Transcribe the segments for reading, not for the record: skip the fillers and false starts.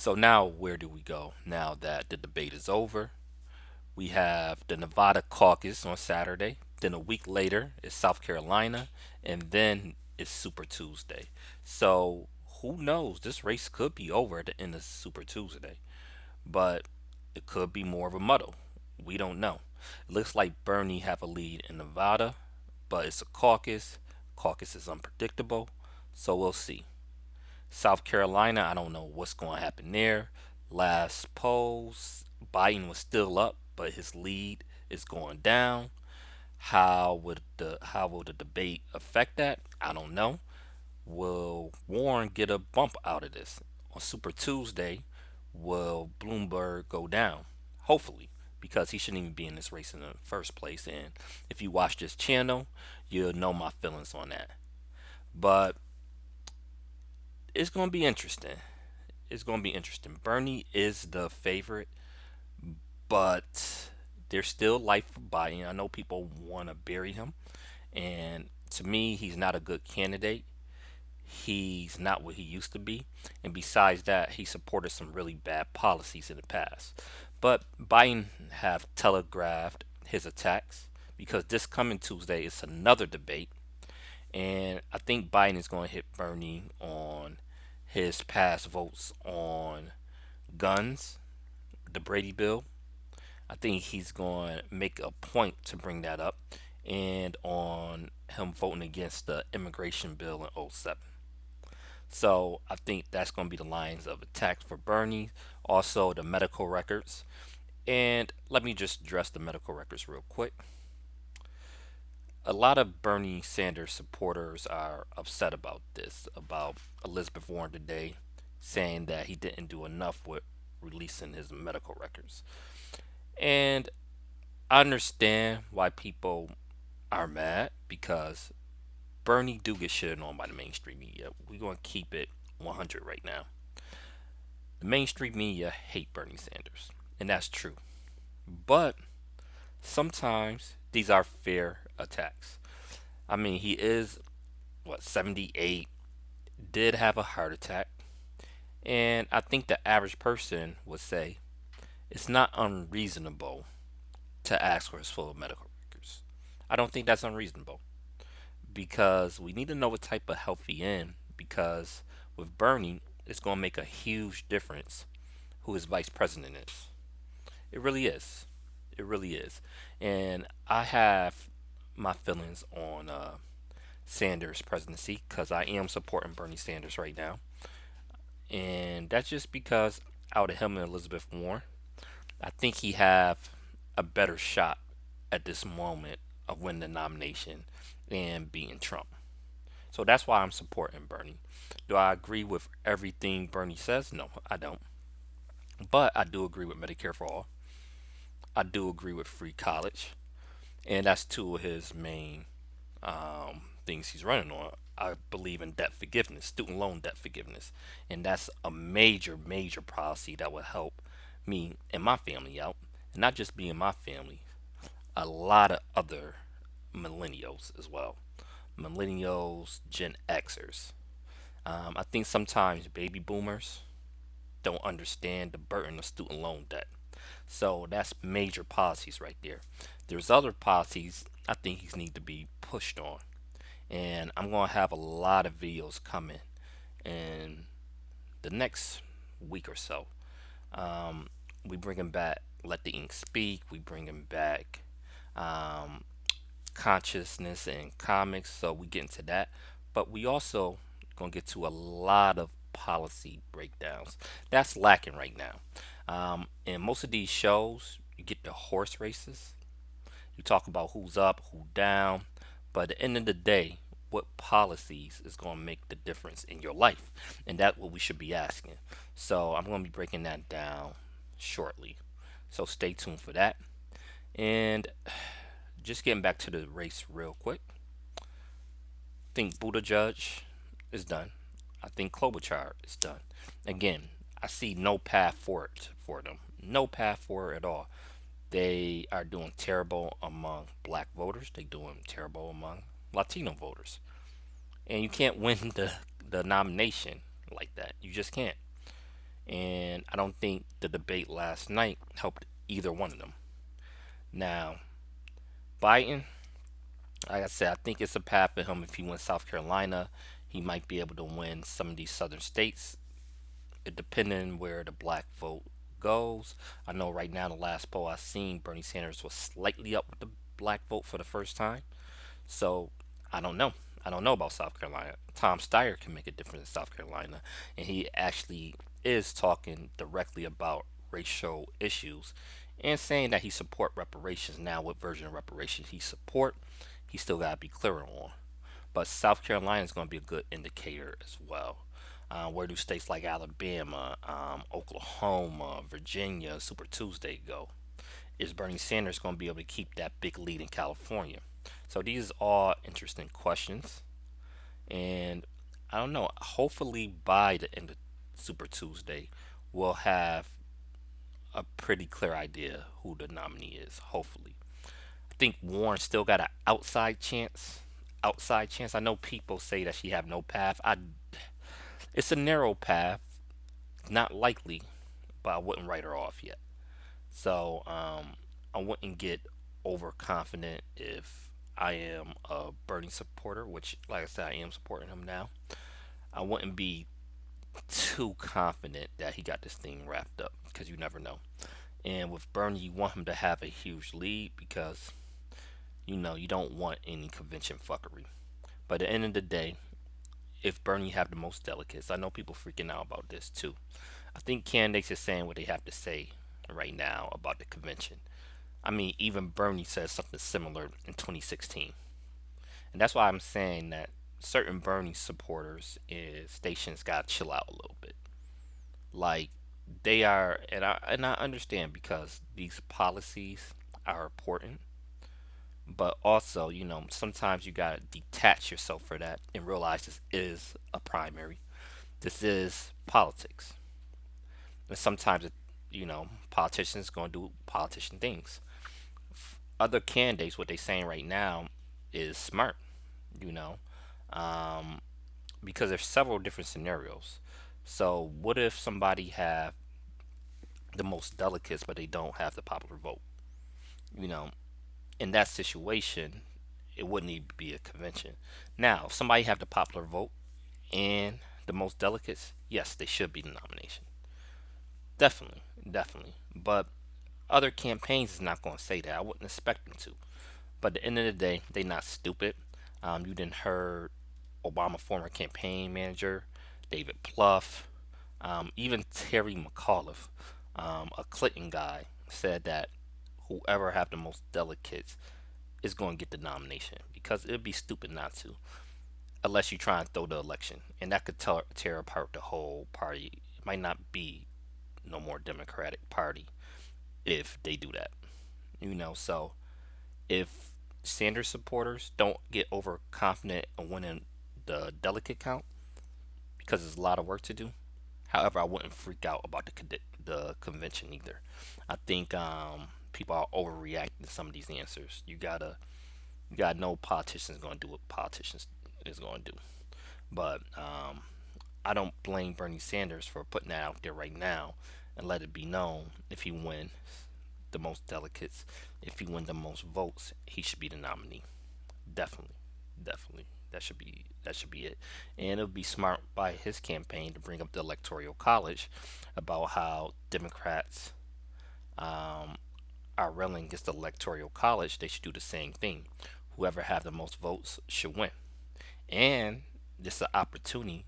So now where do we go? Now that the debate is over, we have the Nevada caucus on Saturday. Then a week later is South Carolina, and then it's Super Tuesday. So who knows? This race could be over at the end of Super Tuesday, but it could be more of a muddle. We don't know. It looks like Bernie have a lead in Nevada, but it's a caucus. Caucus is unpredictable, so we'll see. South Carolina, I don't know what's going to happen there. Last polls, Biden was still up, but his lead is going down. How will the debate affect that? I don't know. Will Warren get a bump out of this? On Super Tuesday, will Bloomberg go down? Hopefully, because he shouldn't even be in this race in the first place. And if you watch this channel, you'll know my feelings on that. But it's going to be interesting. It's going to be interesting. Bernie is the favorite, but there's still life for Biden. I know people want to bury him, and to me, he's not a good candidate. He's not what he used to be, and besides that, he supported some really bad policies in the past. But Biden have telegraphed his attacks because this coming Tuesday is another debate, and I think Biden is going to hit Bernie on his past votes on guns, the Brady bill. I think he's going to make a point to bring that up, and on him voting against the immigration bill in '07. So I think that's going to be the lines of attack for Bernie. Also, the medical records. And let me just address the medical records real quick. A lot of Bernie Sanders supporters are upset about this, about Elizabeth Warren today, saying that he didn't do enough with releasing his medical records. And I understand why people are mad because Bernie do get shitted on by the mainstream media. We're going to keep it 100 right now. The mainstream media hate Bernie Sanders, and that's true. But sometimes these are fair attacks. I mean, he is, what, 78, did have a heart attack, and I think the average person would say it's not unreasonable to ask for his full medical records. I don't think that's unreasonable because we need to know what type of health he in because with Bernie, it's going to make a huge difference who his vice president is. It really is. It really is. And I have my feelings on Sanders' presidency because I am supporting Bernie Sanders right now. And that's just because out of him and Elizabeth Warren, I think he have a better shot at this moment of winning the nomination and beating Trump. So that's why I'm supporting Bernie. Do I agree with everything Bernie says? No, I don't. But I do agree with Medicare for all. I do agree with free college. And that's two of his main things he's running on. I believe in debt forgiveness, student loan debt forgiveness, and that's a major, major policy that would help me and my family out, and not just me and my family, a lot of other millennials as well, millennials, Gen Xers. I think sometimes baby boomers don't understand the burden of student loan debt. So that's major policies right there. There's other policies I think these need to be pushed on. And I'm going to have a lot of videos coming in the next week or so. Um, we bringing back Let the Ink Speak. We bringing back um, consciousness and comics. So we get into that. But we also going to get to a lot of policy breakdowns. That's lacking right now. In most of these shows, you get the horse races. You talk about who's up, who down, but at the end of the day, what policies is going to make the difference in your life? And that's what we should be asking. So I'm going to be breaking that down shortly. So stay tuned for that. And just getting back to the race real quick. I think Buttigieg is done. I think Klobuchar is done. Again, I see no path forward for them. No path forward at all. They are doing terrible among black voters. They're doing terrible among Latino voters. And you can't win the nomination like that. You just can't. And I don't think the debate last night helped either one of them. Now, Biden, like I said, I think it's a path for him. If he wins South Carolina, he might be able to win some of these southern states, depending where the black vote goes. I know right now, the last poll I seen, Bernie Sanders was slightly up with the black vote for the first time. So I don't know. I don't know about South Carolina. Tom Steyer can make a difference in South Carolina, and he actually is talking directly about racial issues and saying that he support reparations. Now, what version of reparations he support, he still got to be clear on. But South Carolina is going to be a good indicator as well. Where do states like Alabama, Oklahoma, Virginia, Super Tuesday go? Is Bernie Sanders going to be able to keep that big lead in California? So these are all interesting questions. And I don't know, hopefully by the end of Super Tuesday, we'll have a pretty clear idea who the nominee is, hopefully. I think Warren still got an outside chance. Outside chance. I know people say that she have no path. It's a narrow path, not likely, but I wouldn't write her off yet. So I wouldn't get overconfident if I am a Bernie supporter, which, like I said, I am supporting him now. I wouldn't be too confident that he got this thing wrapped up because you never know. And with Bernie, you want him to have a huge lead because you don't want any convention fuckery. But at the end of the day, if Bernie have the most delegates, I know people freaking out about this too. I think candidates are saying what they have to say right now about the convention. I mean, even Bernie said something similar in 2016. And that's why I'm saying that certain Bernie supporters and stations got to chill out a little bit. Like they are, and I understand because these policies are important, but also, sometimes you got to detach yourself for that and realize this is a primary. This is politics. And sometimes politicians going to do politician things. Other candidates, what they're saying right now is smart, you know, um, because there's several different scenarios. So what if somebody have the most delegates, but they don't have the popular vote? You know, in that situation, it wouldn't need to be a convention. Now, if somebody have the popular vote and the most delegates, yes, they should be the nomination. Definitely, definitely. But other campaigns is not going to say that. I wouldn't expect them to. But at the end of the day, they not stupid. You didn't heard Obama former campaign manager David Plouffe, even Terry McAuliffe, a Clinton guy, said that whoever have the most delegates is going to get the nomination because it'd be stupid not to, unless you try and throw the election, and that could tear apart the whole party. It might not be no more Democratic Party if they do that. So if Sanders supporters don't get overconfident in winning the delegate count because there's a lot of work to do. However, I wouldn't freak out about the convention either. I think people are overreacting to some of these answers. You gotta know politicians going to do what politicians is going to do. But I don't blame Bernie Sanders for putting that out there right now and let it be known if he wins the most delegates, if he wins the most votes, he should be the nominee. Definitely, definitely. That should be it. And it would be smart by his campaign to bring up the electoral college about how Democrats are railing against the electoral college. They should do the same thing. Whoever have the most votes should win. And this is an opportunity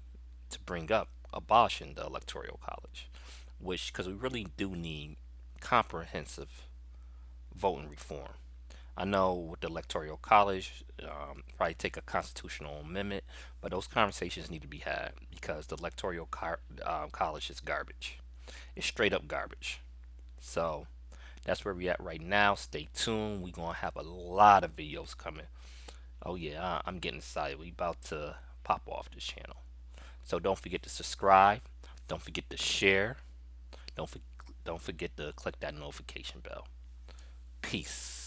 to bring up abolishing the electoral college, which because we really do need comprehensive voting reform. I know with the electoral college, probably take a constitutional amendment, but those conversations need to be had because the college is garbage. It's straight up garbage. So that's where we at right now. Stay tuned. We gonna have a lot of videos coming. Oh yeah, I'm getting excited. We about to pop off this channel. So don't forget to subscribe. Don't forget to share. Don't for, don't forget to click that notification bell. Peace.